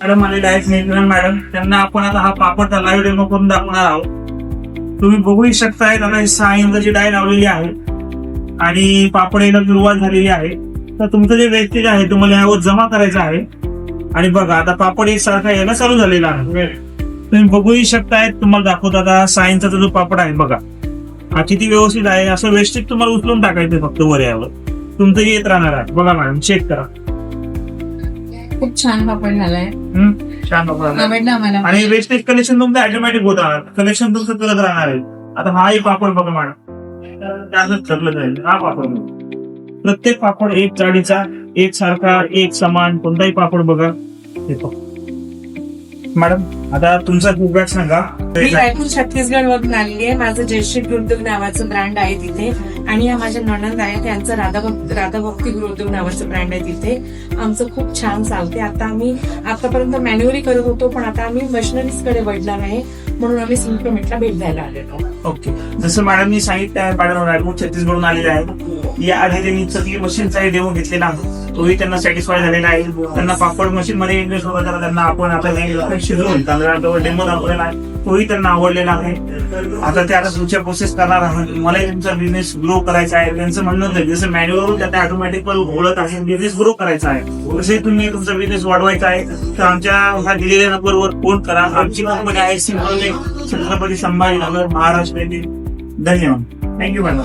Madam आलेले आहेत Nilkanth madam. त्यांना आपण आता हा पापडचा लाईव्ह डेमो करून दाखवणार आहोत. तुम्ही बघूही शकताय आता ही 6 इंचाची डाय लावलेली आहे आणि पापड यायला सुरुवात झालेली आहे. तर तुमचं जे वेस्टेज आहे तुम्हाला यावर जमा करायचं आहे. आणि बघा आता पापड एकसारखा यायला चालू झालेला आहे. तुम्ही बघूही शकताय. तुम्हाला दाखवतो आता 6 इंचाचा जो पापड आहे बघा हा किती व्यवस्थित आहे. असं वेस्टेज तुम्हाला उचलून टाकायचं फक्त वर यावर तुमचं येत राहणार आहे. बघा मॅडम चेक करा. खूप छान पापड झालाय. छान पापड आवडलं आम्हाला. आणि वेस्टेज कलेक्शन तुमचं ऑटोमॅटिक होत राहणार. कलेक्शन तुमचं करत राहणार आहे. आता हाही पापड बघा मॅडम त्यातच ठरलं जाईल. हा पापड प्रत्येक पापड एक जाडीचा एक सारखा एक समान कोणताही पापड बघा येतो. मॅडम आता तुमचा फीडबॅक सांगा. मी रायपूर छत्तीसगड वरून आलेली आहे. माझं जयश्री उद्योग नावाचं ब्रँड आहे तिथे आणि या माझ्या नणंद आहे त्यांचं राधाभक्ती उद्योग नावाचं ब्रँड आहे तिथे. आमचं खूप छान चालते. आता आम्ही आतापर्यंत मॅन्युअली करत होतो पण आता आम्ही मशिनरीज कडे वळणार आहे म्हणून आम्ही सिंक्रोमेटला भेट द्यायला आलेलो. ओके जसं मॅडमनी सांगितलं मॅडम रायपूर छत्तीसगडून आलेले आहे. या आधी त्यांनी मशीनचा डेमो घेतलेला तोही त्यांना सॅटिस्फाय झालेला आहे. त्यांना पापड मशीन मध्ये इंटरेस्ट होता त्यांना आपण आता शिजवून तांदळाचा डेमो दाखवलेला आहे तोही त्यांना आवडलेला आहे. आता ते आता पुढच्या प्रोसेस करणार आहात. मलाही तुमचा बिझनेस ग्रो करायचा आहे. त्यांचं म्हणणं होतं जसं मॅन्युअल त्यात ऑटोमॅटिक ओळख आहे बिझनेस ग्रो करायचा आहे. तसे तुम्ही तुमचा बिझनेस वाढवायचा आहे तर आमच्या ह्या दिलेल्या नंबरवर फोन करा. आमची कंपनी आहे छत्रपती संभाजीनगर महाराष्ट्र येथे. धन्यवाद. Thank you madam.